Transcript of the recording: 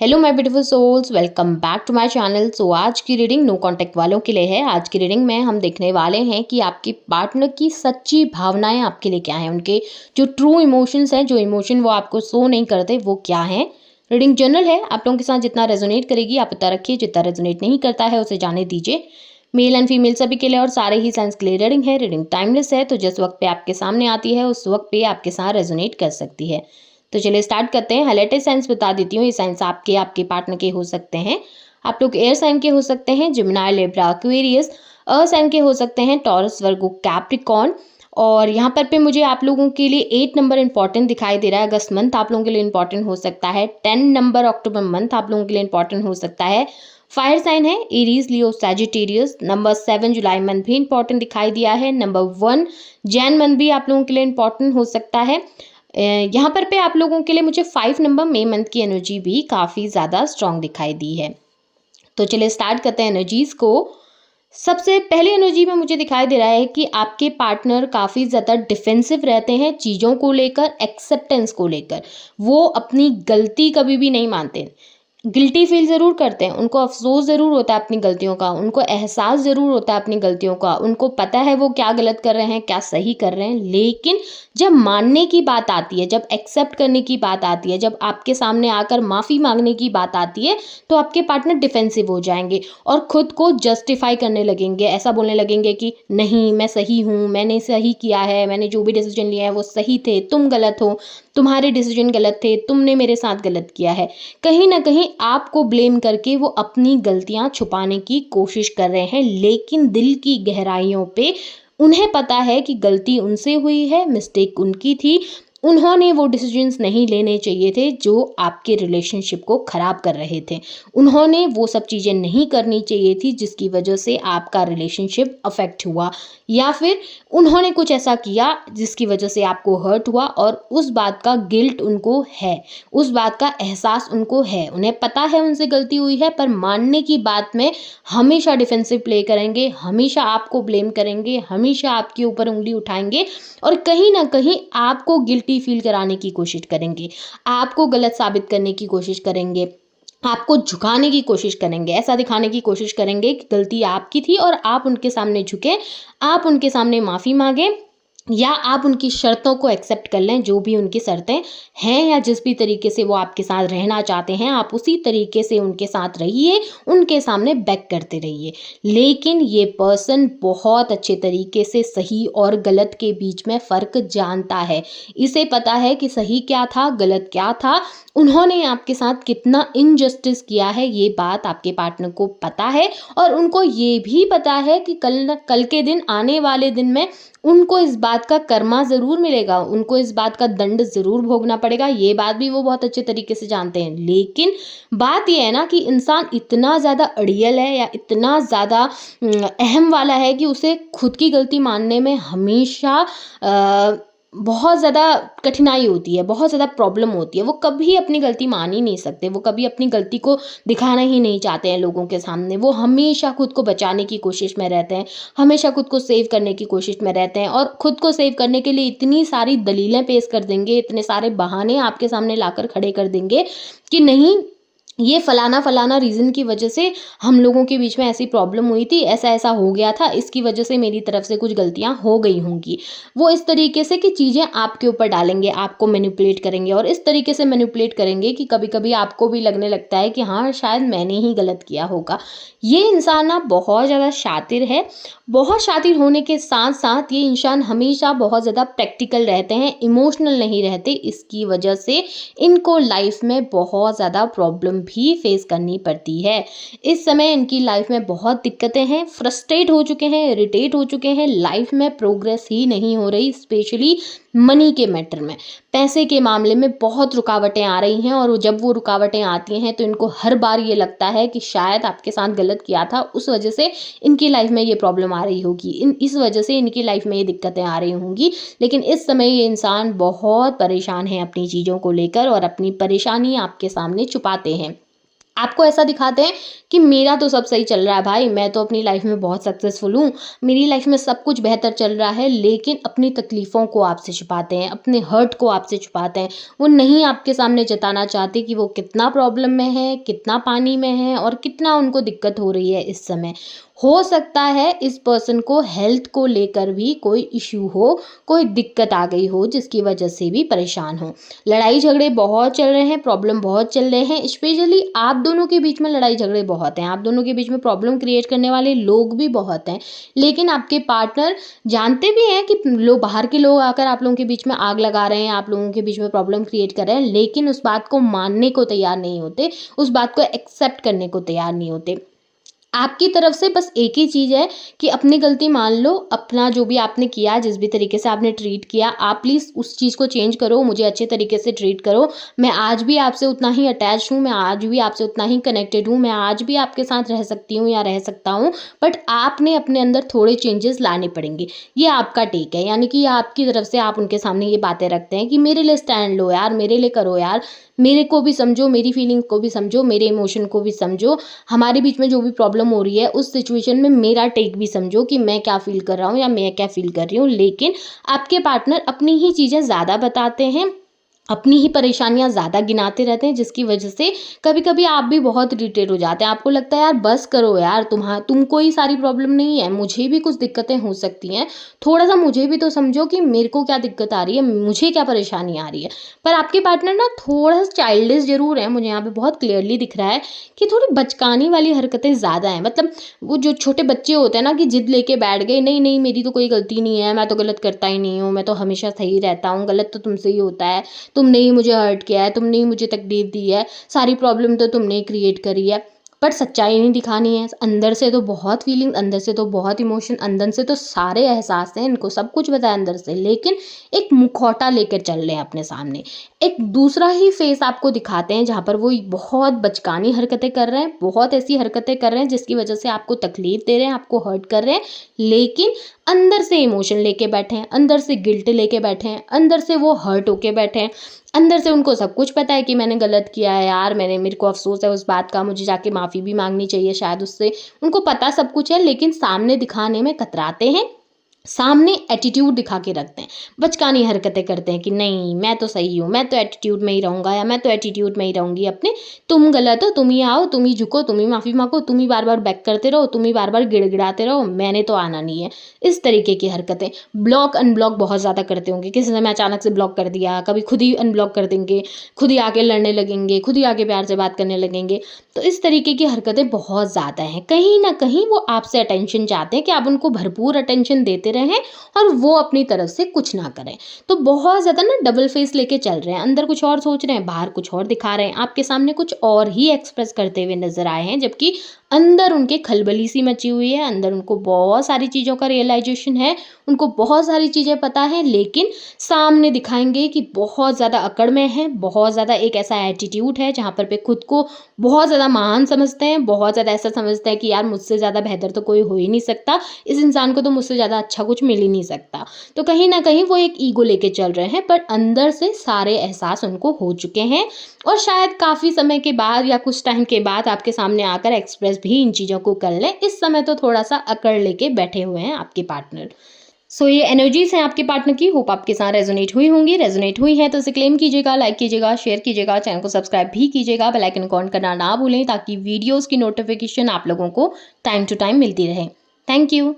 Hello my beautiful souls, welcome back to my channel. So आज की reading no contact वालों के लिए है। आज की रीडिंग में हम देखने वाले हैं कि आपके पार्टनर की सच्ची भावनाएं आपके लिए क्या हैं, उनके जो ट्रू इमोशंस हैं, जो इमोशन वो आपको शो नहीं करते, वो क्या हैं। रीडिंग जनरल है, आप लोगों के साथ जितना रेजोनेट करेगी आप पता रखिए, जितना रेजोनेट नहीं करता है उसे जाने दीजिए। मेल एंड फीमेल सभी के लिए और सारे ही साइंस के लिए रीडिंग है। रीडिंग टाइमलेस है, तो जिस वक्त पे आपके सामने आती है उस वक्त पे आपके साथ रेजोनेट कर सकती है। तो चलिए स्टार्ट करते हैं। हाईलाइटेड साइंस बता देती हूँ। ये साइंस आपके पार्टनर के हो सकते हैं। आप लोग एयर साइन के हो सकते हैं, जिमिनाई, लिब्रा, एक्वेरियस। अर्थ साइन के हो सकते हैं, टॉरस, वर्गो, कैप्रिकॉर्न। और यहाँ पर मुझे आप लोगों के लिए 8 नंबर इंपॉर्टेंट दिखाई दे रहा है। अगस्त मंथ आप लोगों के लिए इंपॉर्टेंट हो सकता है। 10 नंबर अक्टूबर मंथ आप लोगों के लिए इंपॉर्टेंट हो सकता है। फायर साइन है, एरीज, लियो, सैजिटेरियस। नंबर 7 जुलाई मंथ भी इंपॉर्टेंट दिखाई दिया है। नंबर 1 जैन मंथ भी आप लोगों के लिए इंपॉर्टेंट हो सकता है। यहाँ पर आप लोगों के लिए मुझे 5 नंबर मई मंथ की एनर्जी भी काफ़ी ज़्यादा स्ट्रांग दिखाई दी है। तो चलिए स्टार्ट करते हैं एनर्जीज को। सबसे पहली एनर्जी में मुझे दिखाई दे रहा है कि आपके पार्टनर काफ़ी ज़्यादा डिफेंसिव रहते हैं चीज़ों को लेकर, एक्सेप्टेंस को लेकर। वो अपनी गलती कभी भी नहीं मानते। गिल्टी फील ज़रूर करते हैं, उनको अफसोस ज़रूर होता है अपनी गलतियों का, उनको एहसास ज़रूर होता है अपनी गलतियों का, उनको पता है वो क्या गलत कर रहे हैं, क्या सही कर रहे हैं। लेकिन जब मानने की बात आती है, जब एक्सेप्ट करने की बात आती है, जब आपके सामने आकर माफ़ी मांगने की बात आती है, तो आपके पार्टनर डिफेंसिव हो जाएंगे और खुद को जस्टिफाई करने लगेंगे। ऐसा बोलने लगेंगे कि नहीं, मैं सही हूँ, मैंने सही किया है, मैंने जो भी डिसीजन लिया है वो सही थे, तुम गलत हो, तुम्हारे डिसीजन गलत थे, तुमने मेरे साथ गलत किया है। कहीं ना कहीं आपको ब्लेम करके वो अपनी गलतियां छुपाने की कोशिश कर रहे हैं, लेकिन दिल की गहराइयों पे उन्हें पता है कि गलती उनसे हुई है, मिस्टेक उनकी थी। उन्होंने वो डिसीजंस नहीं लेने चाहिए थे जो आपके रिलेशनशिप को ख़राब कर रहे थे। उन्होंने वो सब चीज़ें नहीं करनी चाहिए थी जिसकी वजह से आपका रिलेशनशिप अफेक्ट हुआ, या फिर उन्होंने कुछ ऐसा किया जिसकी वजह से आपको हर्ट हुआ, और उस बात का गिल्ट उनको है, उस बात का एहसास उनको है। उन्हें पता है उनसे गलती हुई है, पर मानने की बात में हमेशा डिफेंसिव प्ले करेंगे, हमेशा आपको ब्लेम करेंगे, हमेशा आपके ऊपर उंगली उठाएंगे और कहीं ना कहीं आपको गिल्टी फील कराने की कोशिश करेंगे, आपको गलत साबित करने की कोशिश करेंगे, आपको झुकाने की कोशिश करेंगे, ऐसा दिखाने की कोशिश करेंगे कि गलती आपकी थी और आप उनके सामने झुके, आप उनके सामने माफ़ी मांगे, या आप उनकी शर्तों को एक्सेप्ट कर लें, जो भी उनकी शर्तें हैं, या जिस भी तरीके से वो आपके साथ रहना चाहते हैं आप उसी तरीके से उनके साथ रहिए, उनके सामने बैक करते रहिए। लेकिन ये पर्सन बहुत अच्छे तरीके से सही और गलत के बीच में फ़र्क जानता है। इसे पता है कि सही क्या था, गलत क्या था, उन्होंने आपके साथ कितना इनजस्टिस किया है, ये बात आपके पार्टनर को पता है। और उनको ये भी पता है कि कल के दिन, आने वाले दिन में उनको इस बात का कर्मा ज़रूर मिलेगा, उनको इस बात का दंड ज़रूर भोगना पड़ेगा। ये बात भी वो बहुत अच्छे तरीके से जानते हैं। लेकिन बात ये है ना कि इंसान इतना ज़्यादा अड़ियल है या इतना ज़्यादा अहम वाला है कि उसे खुद की गलती मानने में हमेशा बहुत ज़्यादा कठिनाई होती है, बहुत ज़्यादा प्रॉब्लम होती है। वो कभी अपनी गलती मान ही नहीं सकते, वो कभी अपनी गलती को दिखाना ही नहीं चाहते हैं लोगों के सामने। वो हमेशा खुद को बचाने की कोशिश में रहते हैं, हमेशा खुद को सेव करने की कोशिश में रहते हैं, और खुद को सेव करने के लिए इतनी सारी दलीलें पेश कर देंगे, इतने सारे बहाने आपके सामने लाकर खड़े कर देंगे कि नहीं, ये फलाना फलाना रीज़न की वजह से हम लोगों के बीच में ऐसी प्रॉब्लम हुई थी, ऐसा ऐसा हो गया था, इसकी वजह से मेरी तरफ से कुछ गलतियां हो गई होंगी। वो इस तरीके से कि चीज़ें आपके ऊपर डालेंगे, आपको मैनिपुलेट करेंगे, और इस तरीके से मैनिपुलेट करेंगे कि कभी कभी आपको भी लगने लगता है कि हाँ, शायद मैंने ही गलत किया होगा। ये इंसान ना बहुत ज़्यादा शातिर है। बहुत शातिर होने के साथ साथ ये इंसान हमेशा बहुत ज़्यादा प्रैक्टिकल रहते हैं, इमोशनल नहीं रहते। इसकी वजह से इनको लाइफ में बहुत ज़्यादा प्रॉब्लम भी फेस करनी पड़ती है। इस समय इनकी लाइफ में बहुत दिक्कतें हैं, फ्रस्ट्रेट हो चुके हैं, इरिटेट हो चुके हैं, लाइफ में प्रोग्रेस ही नहीं हो रही, स्पेशली मनी के मैटर में, पैसे के मामले में बहुत रुकावटें आ रही हैं। और जब वो रुकावटें आती हैं तो इनको हर बार ये लगता है कि शायद आपके साथ गलत किया था, उस वजह से इनकी लाइफ में ये प्रॉब्लम आ रही होगी, इस वजह से इनकी लाइफ में ये दिक्कतें आ रही होंगी। लेकिन इस समय ये इंसान बहुत परेशान है अपनी चीज़ों को लेकर, और अपनी परेशानी आपके सामने छुपाते हैं। आपको ऐसा दिखाते हैं कि मेरा तो सब सही चल रहा है भाई, मैं तो अपनी लाइफ में बहुत सक्सेसफुल हूँ, मेरी लाइफ में सब कुछ बेहतर चल रहा है, लेकिन अपनी तकलीफ़ों को आपसे छुपाते हैं, अपने हर्ट को आपसे छुपाते हैं। वो नहीं आपके सामने जताना चाहते कि वो कितना प्रॉब्लम में है, कितना पानी में है और कितना उनको दिक्कत हो रही है इस समय। हो सकता है इस पर्सन को हेल्थ को लेकर भी कोई इश्यू हो, कोई दिक्कत आ गई हो जिसकी वजह से भी परेशान हो। लड़ाई झगड़े बहुत चल रहे हैं, प्रॉब्लम बहुत चल रहे हैं, स्पेशली आप दोनों के बीच में लड़ाई झगड़े बहुत हैं, आप दोनों के बीच में प्रॉब्लम क्रिएट करने वाले लोग भी बहुत हैं। लेकिन आपके पार्टनर जानते भी हैं कि लोग बाहर के लोग आकर आप लोगों के बीच में आग लगा रहे हैं, आप लोगों के बीच में प्रॉब्लम क्रिएट कर रहे हैं, लेकिन उस बात को मानने को तैयार नहीं होते, उस बात को एक्सेप्ट करने को तैयार नहीं होते। आपकी तरफ से बस एक ही चीज़ है कि अपनी गलती मान लो, अपना जो भी आपने किया, जिस भी तरीके से आपने ट्रीट किया, आप प्लीज़ उस चीज़ को चेंज करो, मुझे अच्छे तरीके से ट्रीट करो। मैं आज भी आपसे उतना ही अटैच हूँ, मैं आज भी आपसे उतना ही कनेक्टेड हूँ, मैं आज भी आपके साथ रह सकती हूँ या रह सकता हूँ, बट आपने अपने अंदर थोड़े चेंजेस लाने पड़ेंगे। ये आपका टेक है, यानी कि आपकी तरफ से आप उनके सामने ये बातें रखते हैं कि मेरे लिए स्टैंड लो यार, मेरे लिए करो यार, मेरे को भी समझो, मेरी फीलिंग को भी समझो, मेरे इमोशन को भी समझो, हमारे बीच में जो भी प्रॉब्लम हो रही है उस सिचुएशन में मेरा टेक भी समझो कि मैं क्या फ़ील कर रहा हूँ या मैं क्या फ़ील कर रही हूँ। लेकिन आपके पार्टनर अपनी ही चीज़ें ज़्यादा बताते हैं, अपनी ही परेशानियाँ ज़्यादा गिनाते रहते हैं, जिसकी वजह से कभी-कभी आप भी बहुत इरिटेट हो जाते हैं। आपको लगता है यार बस करो यार, तुमको ही सारी प्रॉब्लम नहीं है, मुझे भी कुछ दिक्कतें हो सकती हैं। थोड़ा-सा मुझे भी तो समझो कि मेरे को क्या दिक्कत आ रही है, मुझे क्या परेशानी आ रही है। पर आपके पार्टनर ना थोड़ा-सा चाइल्डिश ज़रूर है, मुझे यहाँ पे बहुत क्लियरली दिख रहा है कि थोड़ी बचकानी वाली हरकतें ज़्यादा हैं। मतलब वो जो छोटे बच्चे होते हैं ना कि ज़िद लेके बैठ गए, नहीं, नहीं मेरी तो कोई गलती नहीं है, मैं तो गलत करता ही नहीं हूँ, मैं तो हमेशा सही रहता हूँ, गलत तो तुमसे ही होता है। तुमने ही मुझे हर्ट किया है, तुमने ही मुझे तकलीफ दी है, सारी प्रॉब्लम तो तुमने ही क्रिएट करी है। बट सच्चाई नहीं दिखानी है, अंदर से तो बहुत फीलिंग, अंदर से तो बहुत इमोशन, अंदर से तो सारे एहसास हैं, इनको सब कुछ पता है अंदर से, लेकिन एक मुखौटा लेकर चल रहे हैं अपने सामने। एक दूसरा ही फेस आपको दिखाते हैं जहाँ पर वो बहुत बचकानी हरकतें कर रहे हैं, बहुत ऐसी हरकतें कर रहे हैं जिसकी वजह से आपको तकलीफ दे रहे हैं, आपको हर्ट कर रहे हैं, लेकिन अंदर से इमोशन लेके बैठे हैं, अंदर से गिल्ट लेके बैठे हैं, अंदर से वो हर्ट होके बैठे हैं, अंदर से उनको सब कुछ पता है कि मैंने गलत किया है यार, मेरे को अफ़सोस है उस बात का, मुझे जाके माफ़ी भी माँगनी चाहिए शायद उससे। उनको पता सब कुछ है, लेकिन सामने दिखाने में कतराते हैं, सामने एटीट्यूड दिखा के रखते हैं, बचकानी हरकतें करते हैं कि नहीं मैं तो सही हूँ, मैं तो एटीट्यूड में ही रहूँगा या मैं तो एटीट्यूड में ही रहूँगी अपने, तुम गलत हो, तुम ही आओ, तुम ही झुको, तुम ही माफ़ी माँगो, तुम ही बार-बार बैक करते रहो, तुम ही बार-बार गिड़गिड़ाते रहो, मैंने तो आना नहीं है। इस तरीके की हरकतें, ब्लॉक अनब्लॉक बहुत ज़्यादा करते होंगे, किसी ने मैं अचानक से ब्लॉक कर दिया, कभी खुद ही अनब्लॉक कर देंगे, खुद ही आके लड़ने लगेंगे, खुद ही आके प्यार से बात करने लगेंगे। तो इस तरीके की हरकतें बहुत ज़्यादा हैं। कहीं न कहीं वो आपसे अटेंशन चाहते हैं कि आप उनको भरपूर अटेंशन देते रहें और वो अपनी तरफ से कुछ ना करें। तो बहुत ज़्यादा ना डबल फेस लेके चल रहे हैं, अंदर कुछ और सोच रहे हैं, बाहर कुछ और दिखा रहे हैं, आपके सामने कुछ और ही एक्सप्रेस करते हुए नज़र आए हैं, जबकि अंदर उनके खलबली सी मची हुई है, अंदर उनको बहुत सारी चीज़ों का रियलाइज़ेशन है, उनको बहुत सारी चीज़ें पता है, लेकिन सामने दिखाएँगे कि बहुत ज़्यादा अकड़ में हैं, बहुत ज़्यादा एक ऐसा एटीट्यूड है जहाँ पर पे खुद को बहुत ज़्यादा महान समझते हैं, बहुत ज़्यादा ऐसा समझते हैं कि यार मुझसे ज़्यादा बेहतर तो कोई हो ही नहीं सकता, इस इंसान को तो मुझसे ज़्यादा अच्छा कुछ मिल ही नहीं सकता। तो कहीं न कहीं वो एक ईगो लेके चल रहे हैं, पर अंदर से सारे एहसास उनको हो चुके हैं और शायद काफ़ी समय के बाद या कुछ टाइम के बाद आपके सामने आकर एक्सप्रेस भी इन चीज़ों को कर लें। इस समय तो थोड़ा-सा अकड़ लेके बैठे हुए हैं आपके पार्टनर। सो ये एनर्जीज़ हैं आपके पार्टनर की, होप आपके साथ रेजोनेट हुई होंगी। रेजोनेट हुई हैं तो इसे क्लेम कीजिएगा, लाइक कीजिएगा, शेयर कीजिएगा, चैनल को सब्सक्राइब भी कीजिएगा, बेल आइकन को ऑन करना ना भूलें ताकि वीडियोज़ की नोटिफिकेशन आप लोगों को टाइम टू टाइम मिलती रहे। Thank you.